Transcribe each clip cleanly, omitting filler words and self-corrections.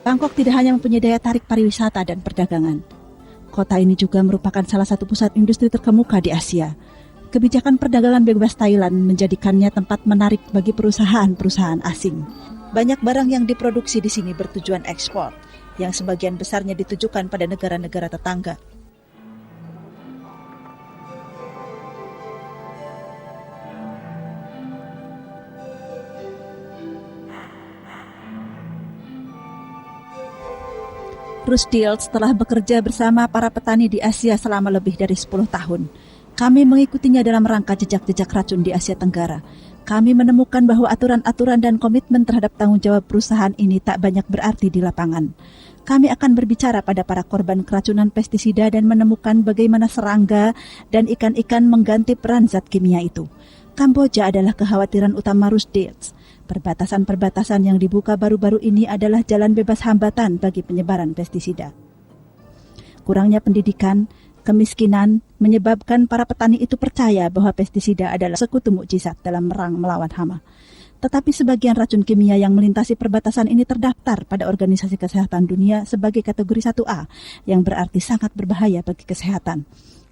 Bangkok tidak hanya mempunyai daya tarik pariwisata dan perdagangan. Kota ini juga merupakan salah satu pusat industri terkemuka di Asia. Kebijakan perdagangan bebas Thailand menjadikannya tempat menarik bagi perusahaan-perusahaan asing. Banyak barang yang diproduksi di sini bertujuan ekspor, yang sebagian besarnya ditujukan pada negara-negara tetangga. Rusdiels telah bekerja bersama para petani di Asia selama lebih dari 10 tahun. Kami mengikutinya dalam rangka jejak-jejak racun di Asia Tenggara. Kami menemukan bahwa aturan-aturan dan komitmen terhadap tanggung jawab perusahaan ini tak banyak berarti di lapangan. Kami akan berbicara pada para korban keracunan pestisida dan menemukan bagaimana serangga dan ikan-ikan mengganti peran zat kimia itu. Kamboja adalah kekhawatiran utama Rusdiels. Perbatasan-perbatasan yang dibuka baru-baru ini adalah jalan bebas hambatan bagi penyebaran pestisida. Kurangnya pendidikan, kemiskinan menyebabkan para petani itu percaya bahwa pestisida adalah sekutu mukjizat dalam perang melawan hama. Tetapi sebagian racun kimia yang melintasi perbatasan ini terdaftar pada Organisasi Kesehatan Dunia sebagai kategori 1A, yang berarti sangat berbahaya bagi kesehatan.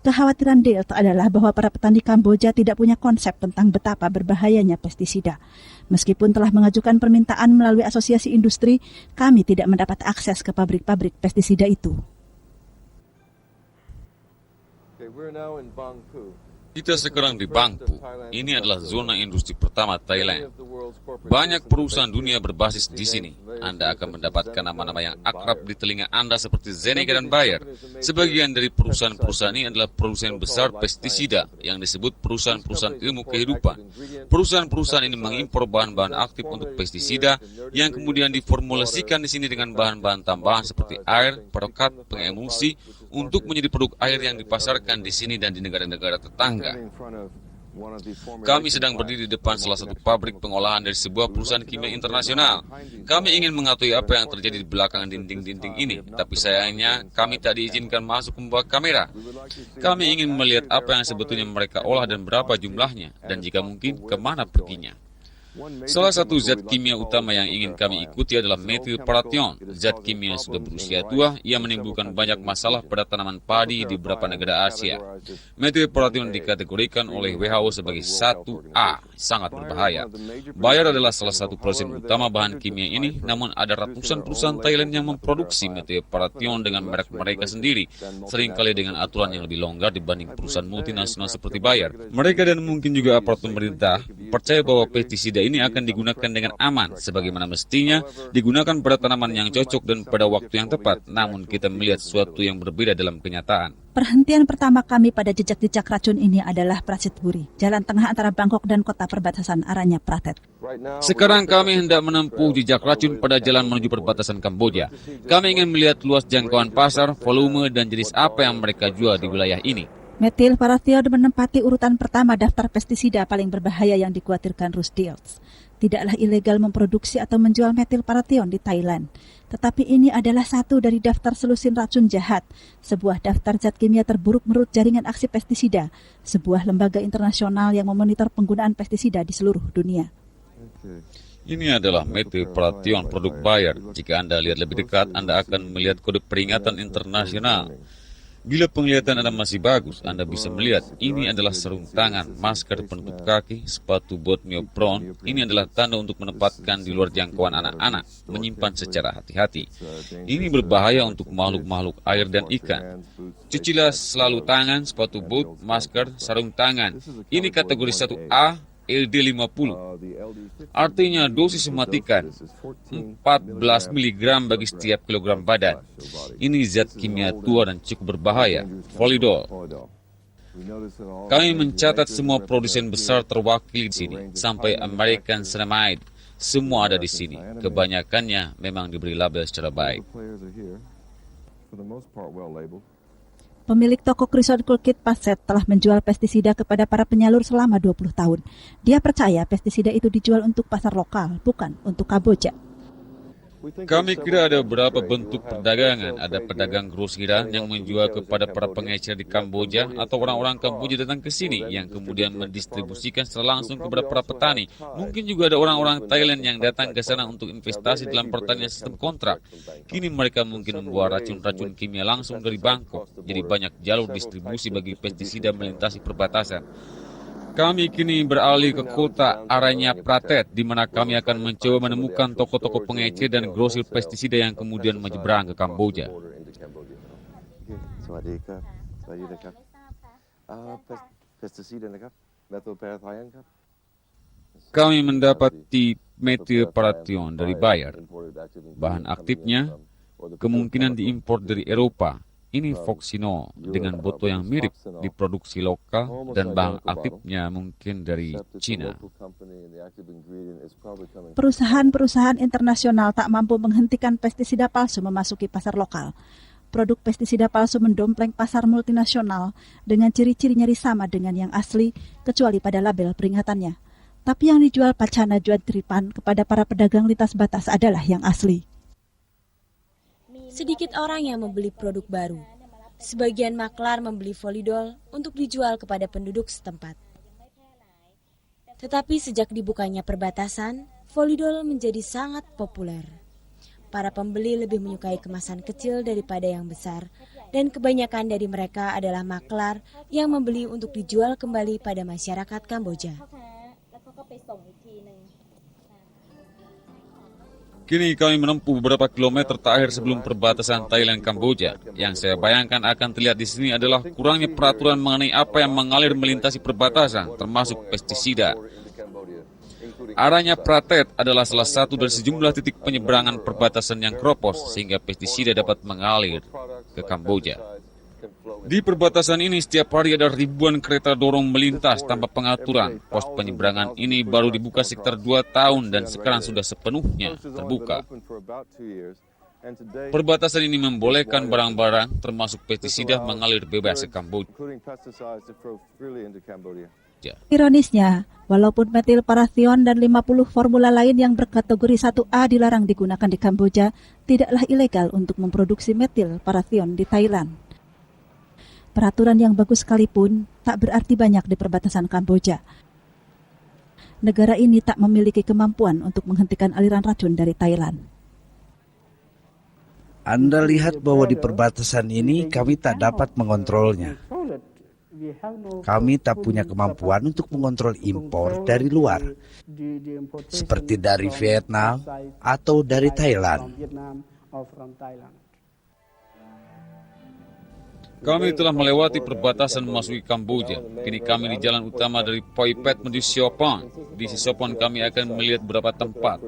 Kekhawatiran Diels adalah bahwa para petani Kamboja tidak punya konsep tentang betapa berbahayanya pestisida. Meskipun telah mengajukan permintaan melalui asosiasi industri, kami tidak mendapat akses ke pabrik-pabrik pestisida itu. Kita sekarang di Bangpoo. Ini adalah zona industri pertama Thailand. Banyak perusahaan dunia berbasis di sini. Anda akan mendapatkan nama-nama yang akrab di telinga Anda seperti Zeneca dan Bayer. Sebagian dari perusahaan-perusahaan ini adalah perusahaan besar pestisida yang disebut perusahaan-perusahaan ilmu kehidupan. Perusahaan-perusahaan ini mengimpor bahan-bahan aktif untuk pestisida yang kemudian diformulasikan di sini dengan bahan-bahan tambahan seperti air, perokat, pengemulsi untuk menjadi produk air yang dipasarkan di sini dan di negara-negara tetangga. Kami sedang berdiri di depan salah satu pabrik pengolahan dari sebuah perusahaan kimia internasional. Kami ingin mengetahui apa yang terjadi di belakang dinding-dinding ini, tapi sayangnya kami tak diizinkan masuk membawa kamera. Kami ingin melihat apa yang sebetulnya mereka olah dan berapa jumlahnya, dan jika mungkin kemana perginya. Salah satu zat kimia utama yang ingin kami ikuti adalah metilparation. Zat kimia sudah berusia tua, ia menimbulkan banyak masalah pada tanaman padi di beberapa negara Asia. Metilparation dikategorikan oleh WHO sebagai 1A, sangat berbahaya. Bayer adalah salah satu produsen utama bahan kimia ini, namun ada ratusan perusahaan Thailand yang memproduksi metilparation dengan merek mereka sendiri, seringkali dengan aturan yang lebih longgar dibanding perusahaan multinasional seperti Bayer. Mereka dan mungkin juga aparat pemerintah percaya bahwa pestisida ini akan digunakan dengan aman, sebagaimana mestinya digunakan pada tanaman yang cocok dan pada waktu yang tepat. Namun kita melihat sesuatu yang berbeda dalam kenyataan. Perhentian pertama kami pada jejak-jejak racun ini adalah Prachitburi, jalan tengah antara Bangkok dan kota perbatasan Aranya Pratet. Sekarang kami hendak menempuh jejak racun pada jalan menuju perbatasan Kamboja. Kami ingin melihat luas jangkauan pasar, volume, dan jenis apa yang mereka jual di wilayah ini. Metilparation menempati urutan pertama daftar pestisida paling berbahaya yang dikhawatirkan Rusdiels. Tidaklah ilegal memproduksi atau menjual metilparation di Thailand, tetapi ini adalah satu dari daftar selusin racun jahat, sebuah daftar zat kimia terburuk menurut Jaringan Aksi Pestisida, sebuah lembaga internasional yang memonitor penggunaan pestisida di seluruh dunia. Ini adalah metilparation produk Bayer. Jika Anda lihat lebih dekat, Anda akan melihat kode peringatan internasional. Bila penglihatan Anda masih bagus, Anda bisa melihat ini adalah sarung tangan, masker penutup kaki, sepatu bot neopron. Ini adalah tanda untuk menempatkan di luar jangkauan anak-anak, menyimpan secara hati-hati. Ini berbahaya untuk makhluk-makhluk air dan ikan. Cucilah selalu tangan, sepatu bot, masker, sarung tangan. Ini kategori 1A, LD50. Artinya dosis mematikan 14 mg bagi setiap kilogram badan. Ini zat kimia tua dan cukup berbahaya, Folidol. Kami mencatat semua produsen besar terwakili di sini, sampai American Ceramide. Semua ada di sini. Kebanyakannya memang diberi label secara baik. Pemilik toko Krison Kulkit Paset telah menjual pestisida kepada para penyalur selama 20 tahun. Dia percaya pestisida itu dijual untuk pasar lokal, bukan untuk Kamboja. Kami kira ada beberapa bentuk perdagangan. Ada pedagang grosiran yang menjual kepada para pengecer di Kamboja atau orang-orang Kamboja datang ke sini yang kemudian mendistribusikan secara langsung kepada para petani. Mungkin juga ada orang-orang Thailand yang datang ke sana untuk investasi dalam pertanian sistem kontrak. Kini mereka mungkin membawa racun-racun kimia langsung dari Bangkok. Jadi banyak jalur distribusi bagi pestisida melintasi perbatasan. Kami kini beralih ke kota Aranya Pratet, di mana kami akan mencoba menemukan toko-toko pengecer dan grosir pestisida yang kemudian menyeberang ke Kamboja. Kami mendapati methylparathion dari Bayer. Bahan aktifnya kemungkinan diimpor dari Eropa. Ini Foxino dengan botol yang mirip, diproduksi lokal dan bahan aktifnya mungkin dari Cina. Perusahaan-perusahaan internasional tak mampu menghentikan pestisida palsu memasuki pasar lokal. Produk pestisida palsu mendompleng pasar multinasional dengan ciri-ciri nyaris sama dengan yang asli, kecuali pada label peringatannya. Tapi yang dijual Pacana Juantripan kepada para pedagang lintas batas adalah yang asli. Sedikit orang yang membeli produk baru. Sebagian maklar membeli Folidol untuk dijual kepada penduduk setempat. Tetapi sejak dibukanya perbatasan, Folidol menjadi sangat populer. Para pembeli lebih menyukai kemasan kecil daripada yang besar, dan kebanyakan dari mereka adalah maklar yang membeli untuk dijual kembali pada masyarakat Kamboja. Kini kami menempuh beberapa kilometer terakhir sebelum perbatasan Thailand-Kamboja. Yang saya bayangkan akan terlihat di sini adalah kurangnya peraturan mengenai apa yang mengalir melintasi perbatasan, termasuk pestisida. Aranya Pratet adalah salah satu dari sejumlah titik penyeberangan perbatasan yang keropos, sehingga pestisida dapat mengalir ke Kamboja. Di perbatasan ini setiap hari ada ribuan kereta dorong melintas tanpa pengaturan. Pos penyeberangan ini baru dibuka sekitar 2 tahun dan sekarang sudah sepenuhnya terbuka. Perbatasan ini membolehkan barang-barang termasuk pestisida mengalir bebas ke Kamboja. Ironisnya, walaupun methylparathion dan 50 formula lain yang berkategori 1A dilarang digunakan di Kamboja, tidaklah ilegal untuk memproduksi methylparathion di Thailand. Peraturan yang bagus sekalipun tak berarti banyak di perbatasan Kamboja. Negara ini tak memiliki kemampuan untuk menghentikan aliran racun dari Thailand. Anda lihat bahwa di perbatasan ini kami tak dapat mengontrolnya. Kami tak punya kemampuan untuk mengontrol impor dari luar, seperti dari Vietnam atau dari Thailand. Kami telah melewati perbatasan memasuki Kamboja. Kini kami di jalan utama dari Poi Pet menuju Siopon. Di Siopon kami akan melihat beberapa tempat,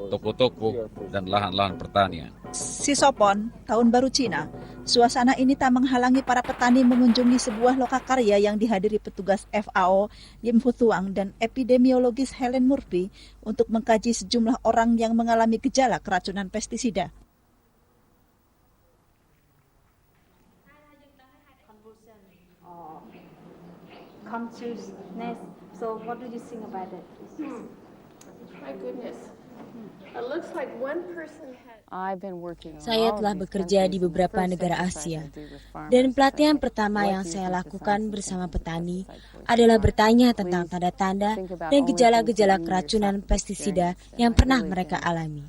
toko-toko, dan lahan-lahan pertanian. Sisopon, Tahun Baru Cina. Suasana ini tak menghalangi para petani mengunjungi sebuah lokakarya yang dihadiri petugas FAO, Yim Fu Tuang, dan epidemiologis Helen Murphy untuk mengkaji sejumlah orang yang mengalami gejala keracunan pestisida. Consciousness. So what do you think about it? My goodness. It looks like one person had... Saya telah bekerja di beberapa negara Asia, dan pelatihan pertama yang saya lakukan bersama petani adalah bertanya tentang tanda-tanda dan gejala-gejala keracunan pestisida yang pernah mereka alami.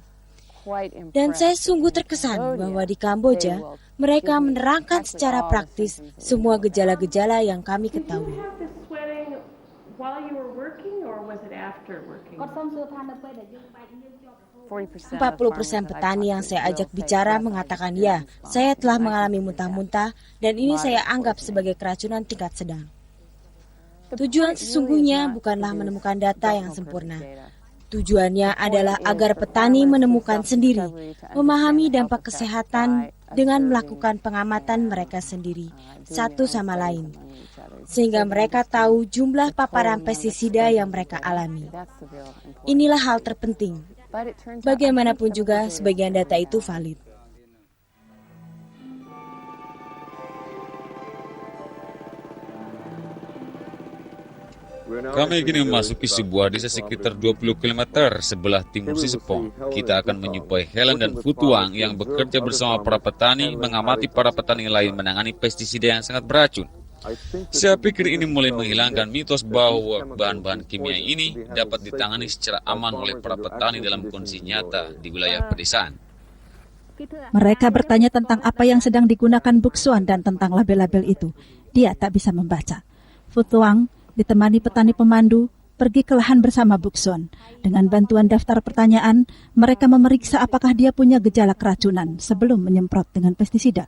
Dan saya sungguh terkesan bahwa di Kamboja, mereka menerangkan secara praktis semua gejala-gejala yang kami ketahui. 40% petani yang saya ajak bicara mengatakan ya, saya telah mengalami muntah-muntah dan ini saya anggap sebagai keracunan tingkat sedang. Tujuan sesungguhnya bukanlah menemukan data yang sempurna. Tujuannya adalah agar petani menemukan sendiri, memahami dampak kesehatan dengan melakukan pengamatan mereka sendiri, satu sama lain, sehingga mereka tahu jumlah paparan pestisida yang mereka alami. Inilah hal terpenting. Bagaimanapun juga, sebagian data itu valid. Kami kini memasuki sebuah desa sekitar 20 km sebelah timur Sisepong. Kita akan menjumpai Helen dan Futuang yang bekerja bersama para petani, mengamati para petani lain menangani pestisida yang sangat beracun. Saya pikir ini mulai menghilangkan mitos bahwa bahan-bahan kimia ini dapat ditangani secara aman oleh para petani dalam kondisi nyata di wilayah pedesaan. Mereka bertanya tentang apa yang sedang digunakan Buksuan dan tentang label-label itu. Dia tak bisa membaca. Futuang ditemani petani pemandu, pergi ke lahan bersama Buksuan. Dengan bantuan daftar pertanyaan, mereka memeriksa apakah dia punya gejala keracunan sebelum menyemprot dengan pestisida.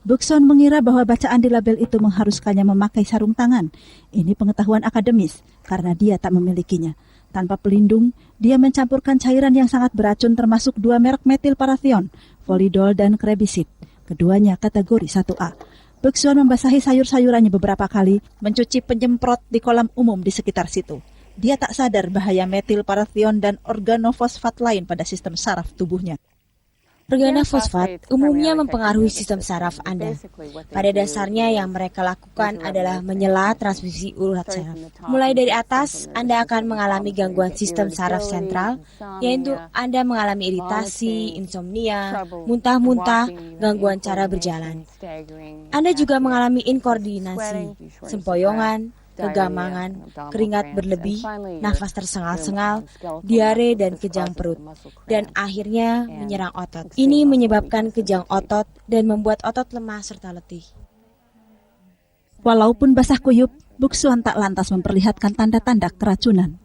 Buksuan mengira bahwa bacaan di label itu mengharuskannya memakai sarung tangan. Ini pengetahuan akademis, karena dia tak memilikinya. Tanpa pelindung, dia mencampurkan cairan yang sangat beracun termasuk 2 merek metil parathion, Volidol dan Krebisit. Keduanya kategori 1A. Buksuan membasahi sayur-sayurannya beberapa kali, mencuci penyemprot di kolam umum di sekitar situ. Dia tak sadar bahaya metil parathion dan organofosfat lain pada sistem saraf tubuhnya. Organofosfat umumnya mempengaruhi sistem saraf Anda. Pada dasarnya yang mereka lakukan adalah menyela transmisi urat saraf. Mulai dari atas, Anda akan mengalami gangguan sistem saraf sentral, yaitu Anda mengalami iritasi, insomnia, muntah-muntah, gangguan cara berjalan. Anda juga mengalami inkoordinasi, sempoyongan, kegamangan, keringat berlebih, nafas tersengal-sengal, diare dan kejang perut, dan akhirnya menyerang otot. Ini menyebabkan kejang otot dan membuat otot lemah serta letih. Walaupun basah kuyup, Buksuan tak lantas memperlihatkan tanda-tanda keracunan.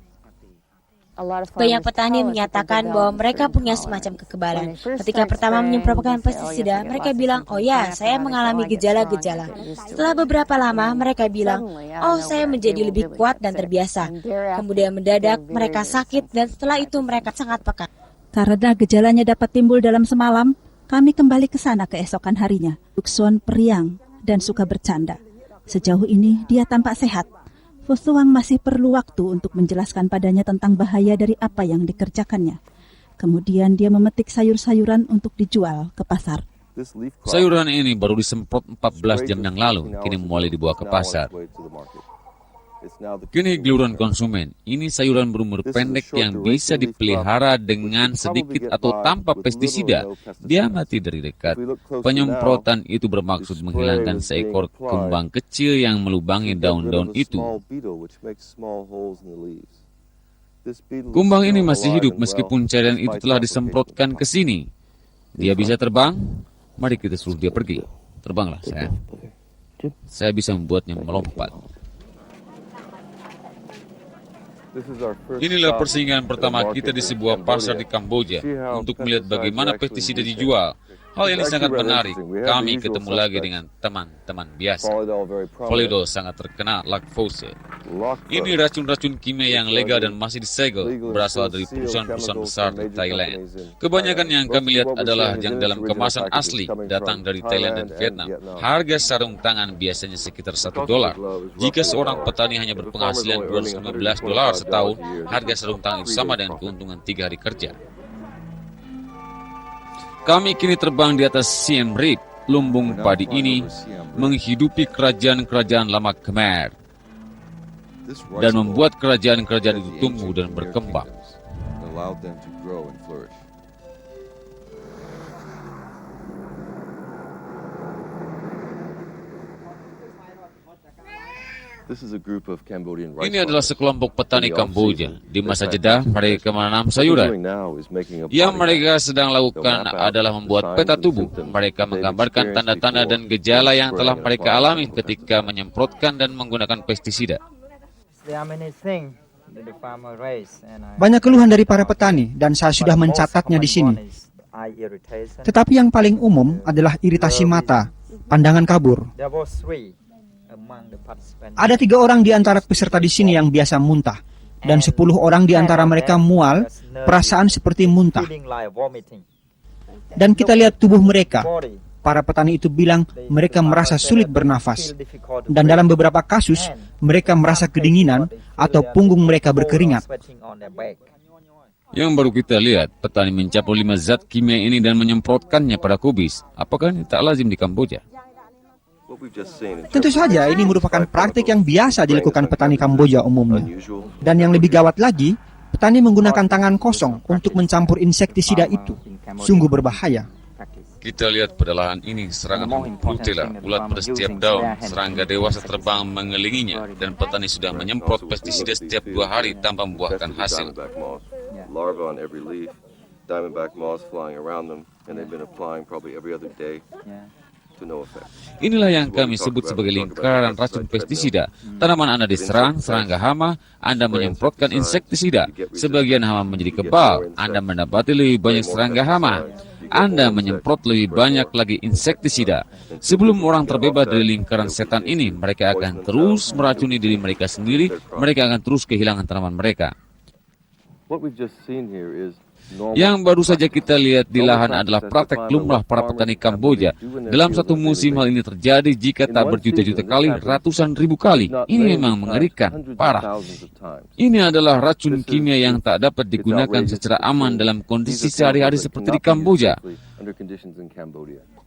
Banyak petani menyatakan bahwa mereka punya semacam kekebalan. Ketika pertama menyemprotkan pestisida, mereka bilang, oh ya, saya mengalami gejala-gejala. Setelah beberapa lama, mereka bilang, oh saya menjadi lebih kuat dan terbiasa. Kemudian mendadak, mereka sakit dan setelah itu mereka sangat peka. Karena gejalanya dapat timbul dalam semalam, kami kembali ke sana keesokan harinya. Buksuan periang dan suka bercanda. Sejauh ini dia tampak sehat. Futuang masih perlu waktu untuk menjelaskan padanya tentang bahaya dari apa yang dikerjakannya. Kemudian dia memetik sayur-sayuran untuk dijual ke pasar. Sayuran ini baru disemprot 14 jam yang lalu, kini mulai dibawa ke pasar. Kini giliran konsumen, ini sayuran berumur pendek yang bisa dipelihara dengan sedikit atau tanpa pestisida. Dia mati dari dekat. Penyemprotan itu bermaksud menghilangkan seekor kembang kecil yang melubangi daun-daun itu. Kumbang ini masih hidup meskipun cairan itu telah disemprotkan ke sini. Dia bisa terbang? Mari kita suruh dia pergi. Terbanglah, sayang. Saya bisa membuatnya melompat. Inilah persinggahan pertama kita di sebuah pasar di Kamboja untuk melihat bagaimana pestisida dijual. Hal ini sangat menarik. Kami ketemu lagi dengan teman-teman biasa. Volidol sangat terkenal, Lactose. Ini racun-racun kimia yang legal dan masih disegel, berasal dari perusahaan-perusahaan besar di Thailand. Kebanyakan yang kami lihat adalah yang dalam kemasan asli, datang dari Thailand dan Vietnam. Harga sarung tangan biasanya sekitar $1. Jika seorang petani hanya berpenghasilan $215 setahun, harga sarung tangan itu sama dengan keuntungan 3 hari kerja. Kami kini terbang di atas Siem Reap, lumbung padi ini menghidupi kerajaan-kerajaan lama Khmer dan membuat kerajaan-kerajaan itu tumbuh dan berkembang. Ini adalah sekelompok petani Kamboja. Di masa jeda, mereka menanam sayuran. Yang mereka sedang lakukan adalah membuat peta tubuh. Mereka menggambarkan tanda-tanda dan gejala yang telah mereka alami ketika menyemprotkan dan menggunakan pestisida. Banyak keluhan dari para petani dan saya sudah mencatatnya di sini. Tetapi yang paling umum adalah iritasi mata, pandangan kabur. Ada 3 orang di antara peserta di sini yang biasa muntah, dan 10 orang di antara mereka mual, perasaan seperti muntah. Dan kita lihat tubuh mereka. Para petani itu bilang mereka merasa sulit bernafas. Dan dalam beberapa kasus, mereka merasa kedinginan atau punggung mereka berkeringat. Yang baru kita lihat, petani mencampur 5 zat kimia ini dan menyemprotkannya pada kubis. Apakah ini tak lazim di Kamboja? Tentu saja ini merupakan praktik yang biasa dilakukan petani Kamboja umumnya. Dan yang lebih gawat lagi, petani menggunakan tangan kosong untuk mencampur insektisida itu. Sungguh berbahaya. Kita lihat pada lahan ini serangan rutela, ulat pada setiap daun, serangga dewasa terbang mengelilinginya, dan petani sudah menyemprot pestisida setiap 2 hari tanpa membuahkan hasil. Larvae on every leaf, diamondback moths flying around them, and they've been applying probably every other day to no effect. Inilah yang kami sebut sebagai lingkaran racun pestisida. Tanaman Anda diserang serangga hama, Anda menyemprotkan insektisida. Sebagian hama menjadi kebal, Anda mendapati lebih banyak serangga hama. Anda menyemprot lebih banyak lagi insektisida. Sebelum orang terbebas dari lingkaran setan ini, mereka akan terus meracuni diri mereka sendiri, mereka akan terus kehilangan tanaman mereka. Yang baru saja kita lihat di lahan adalah praktek lumrah para petani Kamboja. Dalam satu musim hal ini terjadi jika tak berjuta-juta kali, ratusan ribu kali. Ini memang mengerikan, parah. Ini adalah racun kimia yang tak dapat digunakan secara aman dalam kondisi sehari-hari seperti di Kamboja.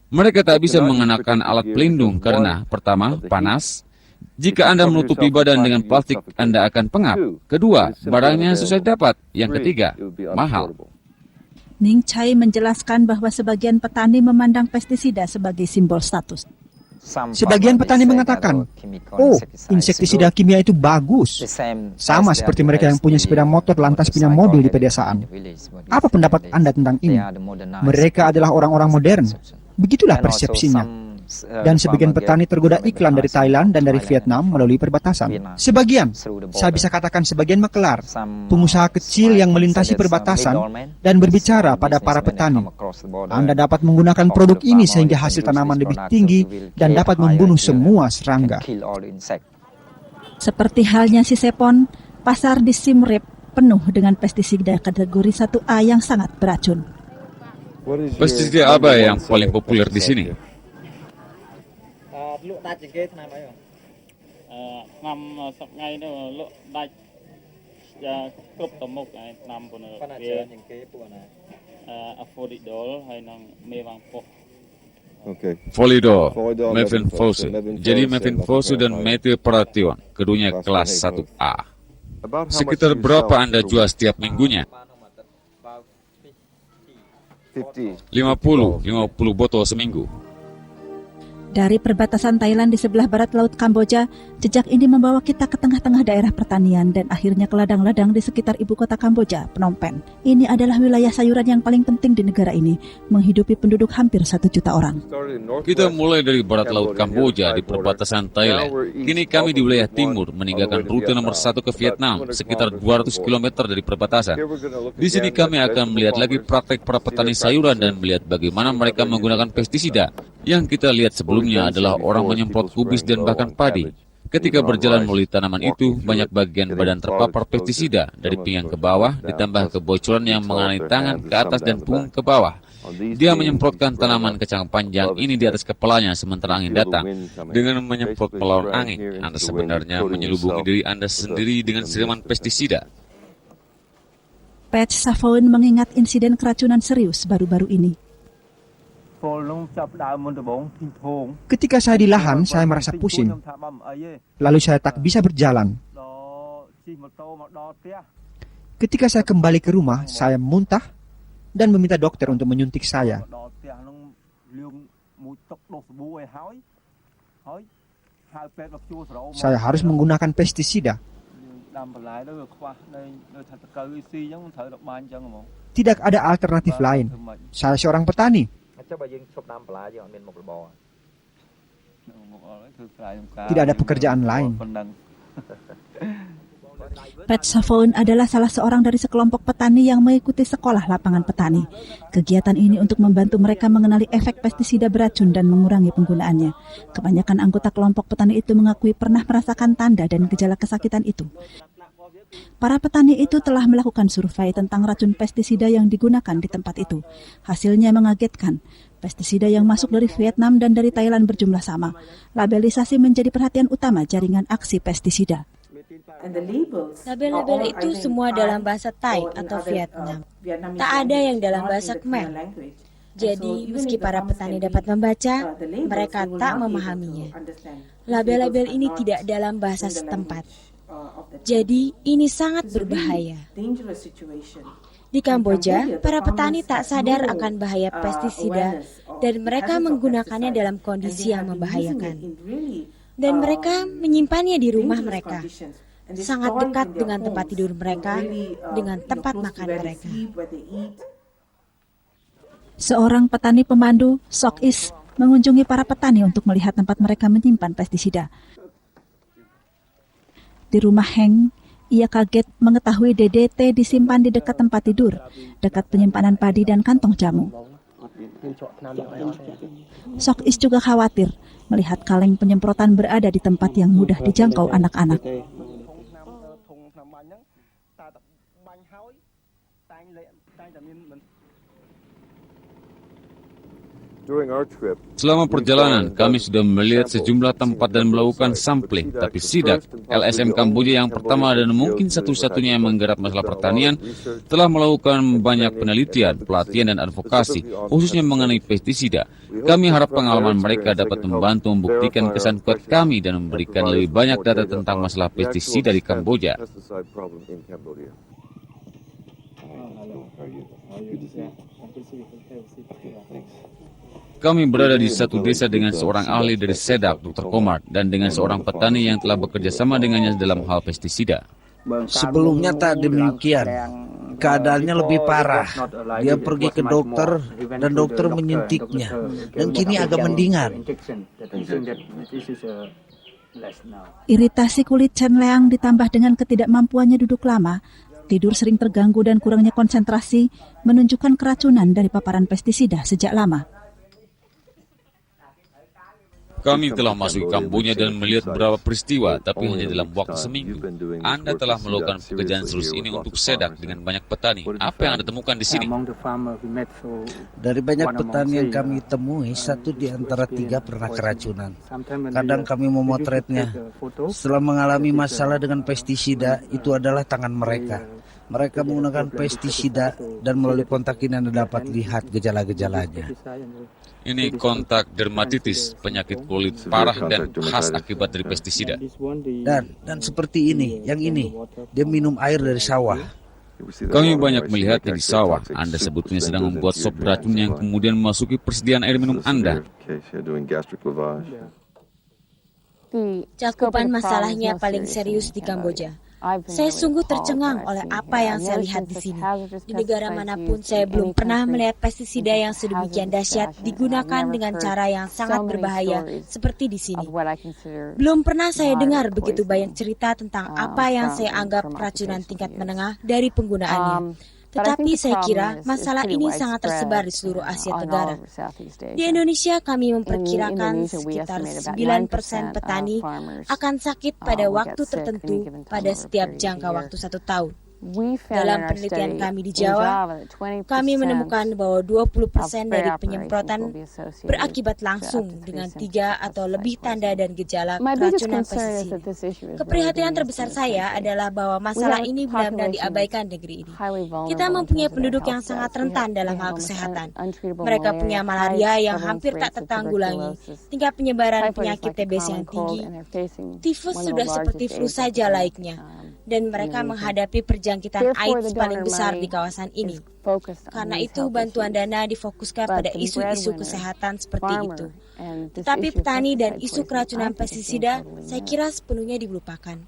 Mereka tak bisa mengenakan alat pelindung karena, pertama, panas. Jika Anda menutupi badan dengan plastik, Anda akan pengap. Kedua, barangnya susah dapat. Yang ketiga, mahal. Ning Chai menjelaskan bahwa sebagian petani memandang pestisida sebagai simbol status. Sebagian petani mengatakan, oh, insektisida kimia itu bagus. Sama seperti mereka yang punya sepeda motor lantas punya mobil di pedesaan. Apa pendapat Anda tentang ini? Mereka adalah orang-orang modern. Begitulah persepsinya. Dan sebagian petani tergoda iklan dari Thailand dan dari Vietnam melalui perbatasan. Sebagian, saya bisa katakan sebagian makelar, pengusaha kecil yang melintasi perbatasan dan berbicara pada para petani. Anda dapat menggunakan produk ini sehingga hasil tanaman lebih tinggi dan dapat membunuh semua serangga. Seperti halnya si Sepon, pasar di Siem Reap penuh dengan pestisida kategori 1A yang sangat beracun. Pestisida apa yang paling populer di sini? Folidol, mefenfose. Jadi mefenfose dan methylparation, keduanya kelas 1A. Sekitar berapa Anda jual setiap minggunya? 50 botol seminggu. Dari perbatasan Thailand di sebelah barat Laut Kamboja, jejak ini membawa kita ke tengah-tengah daerah pertanian dan akhirnya ke ladang-ladang di sekitar ibu kota Kamboja, Phnom Penh. Ini adalah wilayah sayuran yang paling penting di negara ini, menghidupi penduduk hampir 1 juta orang. Kita mulai dari barat Laut Kamboja di perbatasan Thailand. Kini kami di wilayah timur, meninggalkan rute nomor 1 ke Vietnam, sekitar 200 km dari perbatasan. Di sini kami akan melihat lagi praktek para petani sayuran dan melihat bagaimana mereka menggunakan pestisida. Yang kita lihat sebelumnya adalah orang menyemprot kubis dan bahkan padi. Ketika berjalan melalui tanaman itu, banyak bagian badan terpapar pestisida dari pinggang ke bawah, ditambah kebocoran yang mengenai tangan ke atas dan punggung ke bawah. Dia menyemprotkan tanaman kacang panjang ini di atas kepalanya sementara angin datang. Dengan menyemprot melawan angin, Anda sebenarnya menyelubungi diri Anda sendiri dengan siraman pestisida. Pat Savoon mengingat insiden keracunan serius baru-baru ini. Ketika saya di lahan, saya merasa pusing. Lalu saya tak bisa berjalan. Ketika saya kembali ke rumah, saya muntah dan meminta dokter untuk menyuntik saya. Saya harus menggunakan pestisida. Tidak ada alternatif lain. Saya seorang petani. Tidak ada pekerjaan lain. Pat Savoon adalah salah seorang dari sekelompok petani yang mengikuti sekolah lapangan petani. Kegiatan ini untuk membantu mereka mengenali efek pestisida beracun dan mengurangi penggunaannya. Kebanyakan anggota kelompok petani itu mengakui pernah merasakan tanda dan gejala kesakitan itu. Para petani itu telah melakukan survei tentang racun pestisida yang digunakan di tempat itu. Hasilnya mengagetkan. Pestisida yang masuk dari Vietnam dan dari Thailand berjumlah sama. Labelisasi menjadi perhatian utama jaringan aksi pestisida. Label-label itu semua dalam bahasa Thai atau Vietnam. Tak ada yang dalam bahasa Khmer. Jadi, meski para petani dapat membaca, mereka tak memahaminya. Label-label ini tidak dalam bahasa setempat. Jadi, ini sangat berbahaya. Di Kamboja, para petani tak sadar akan bahaya pestisida dan mereka menggunakannya dalam kondisi yang membahayakan. Dan mereka menyimpannya di rumah mereka, sangat dekat dengan tempat tidur mereka, dengan tempat makan mereka. Seorang petani pemandu, Sok Is, mengunjungi para petani untuk melihat tempat mereka menyimpan pestisida. Di rumah Heng, ia kaget mengetahui DDT disimpan di dekat tempat tidur, dekat penyimpanan padi dan kantong jamu. Sok Is juga khawatir melihat kaleng penyemprotan berada di tempat yang mudah dijangkau anak-anak. Selama perjalanan, kami sudah melihat sejumlah tempat dan melakukan sampling, tapi SIDAK, LSM Kamboja yang pertama dan mungkin satu-satunya yang menggarap masalah pertanian, telah melakukan banyak penelitian, pelatihan, dan advokasi, khususnya mengenai pestisida. Kami harap pengalaman mereka dapat membantu membuktikan kesan kuat kami dan memberikan lebih banyak data tentang masalah pestisida di Kamboja. Kami berada di satu desa dengan seorang ahli dari SEDAK, Dr. Komar, dan dengan seorang petani yang telah bekerja sama dengannya dalam hal pestisida. Sebelumnya tak demikian. Keadaannya lebih parah. Dia pergi ke dokter dan dokter menyuntiknya. Dan kini agak mendingan. Iritasi kulit Chen Leang ditambah dengan ketidakmampuannya duduk lama, tidur sering terganggu dan kurangnya konsentrasi menunjukkan keracunan dari paparan pestisida sejak lama. Kami telah masuk ke Kamboja dan melihat beberapa peristiwa, tapi hanya dalam waktu seminggu. Anda telah melakukan pekerjaan serius ini untuk SEDAK dengan banyak petani. Apa yang Anda temukan di sini? Dari banyak petani yang kami temui, 1 di antara 3 pernah keracunan. Kadang kami memotretnya. Setelah mengalami masalah dengan pestisida, itu adalah tangan mereka. Mereka menggunakan pestisida dan melalui kontak ini Anda dapat lihat gejala-gejalanya. Ini kontak dermatitis, penyakit kulit parah dan khas akibat dari pestisida. Dan seperti ini, yang ini, dia minum air dari sawah. Kami banyak melihatnya di sawah. Anda sebetulnya sedang membuat sop beracun yang kemudian memasuki persediaan air minum Anda. Cakupan masalahnya paling serius di Kamboja. Saya sungguh tercengang oleh apa yang saya lihat di sini. Di negara manapun saya belum pernah melihat pestisida yang sedemikian dahsyat digunakan dengan cara yang sangat berbahaya seperti di sini. Belum pernah saya dengar begitu banyak cerita tentang apa yang saya anggap keracunan tingkat menengah dari penggunaannya. Tetapi saya kira masalah ini sangat tersebar di seluruh Asia Tenggara. Di Indonesia kami memperkirakan sekitar 9% petani akan sakit pada waktu tertentu pada setiap jangka waktu 1 tahun. Dalam penelitian kami di Jawa, kami menemukan bahwa 20% dari penyemprotan berakibat langsung dengan 3 atau lebih tanda dan gejala keracunan pestisida. Keprihatinan terbesar saya adalah bahwa masalah ini benar-benar diabaikan negeri ini. Kita mempunyai penduduk yang sangat rentan dalam hal kesehatan. Mereka punya malaria yang hampir tak tertanggulangi, tingkat penyebaran penyakit TBC yang tinggi. Tifus sudah seperti flu saja laiknya. Dan mereka menghadapi perjangkitan AIDS paling besar di kawasan ini. Karena itu bantuan dana difokuskan pada isu-isu kesehatan seperti itu. Tetapi petani dan isu keracunan pestisida saya kira sepenuhnya dilupakan.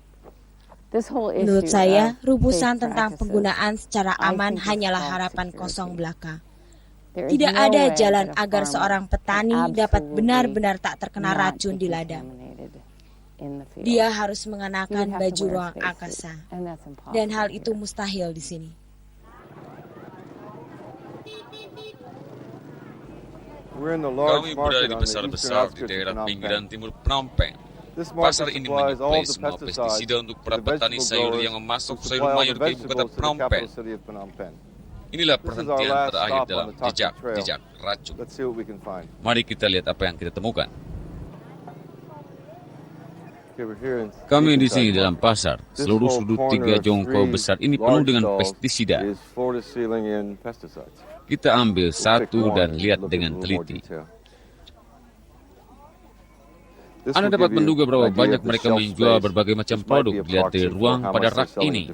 Menurut saya, rumusan tentang penggunaan secara aman hanyalah harapan kosong belaka. Tidak ada jalan agar seorang petani dapat benar-benar tak terkena racun di ladang. Dia harus mengenakan baju ruang angkasa, dan hal itu mustahil di sini. Kami berada di besar-besar di daerah pinggiran timur Phnom Penh. Pasar ini menyuplai semua pestisida untuk para petani sayur yang memasuk sayur mayur ke ibu kota Phnom Penh. Inilah perhentian terakhir dalam jejak racun. Mari kita lihat apa yang kita temukan. Kami di sini dalam pasar, seluruh sudut 3 jongkau besar ini penuh dengan pestisida. Kita ambil satu dan lihat dengan teliti. Anda dapat menduga berapa banyak mereka menjual berbagai macam produk. Lihat dari ruang pada rak ini.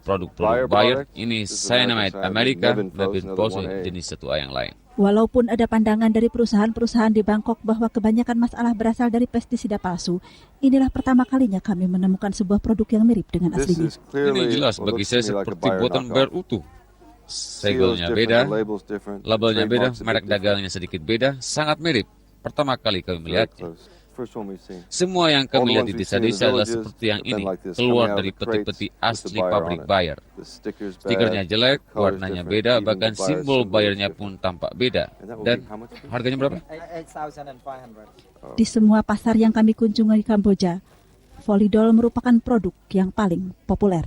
Produk-produk Bayer, ini cyanamide Amerika, mefenpose jenis satu yang lain. Walaupun ada pandangan dari perusahaan-perusahaan di Bangkok bahwa kebanyakan masalah berasal dari pestisida palsu, inilah pertama kalinya kami menemukan sebuah produk yang mirip dengan aslinya. Ini jelas bagi saya seperti buatan Bayer utuh. Segelnya beda, labelnya beda, merek dagangnya sedikit beda, sangat mirip. Pertama kali kami melihatnya. Semua yang kami lihat di desa-desa adalah seperti yang ini, keluar dari peti-peti asli pabrik Bayer. Stikernya jelek, warnanya beda, bahkan simbol Bayernya pun tampak beda. Dan harganya berapa? Di semua pasar yang kami kunjungi di Kamboja, Volidol merupakan produk yang paling populer.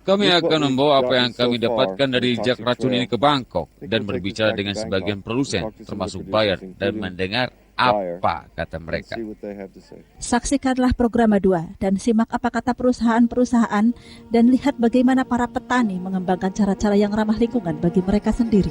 Kami akan membawa apa yang kami dapatkan dari jejak racun ini ke Bangkok dan berbicara dengan sebagian produsen, termasuk Bayer, dan mendengar apa kata mereka. Saksikanlah program 2 dan simak apa kata perusahaan-perusahaan dan lihat bagaimana para petani mengembangkan cara-cara yang ramah lingkungan bagi mereka sendiri.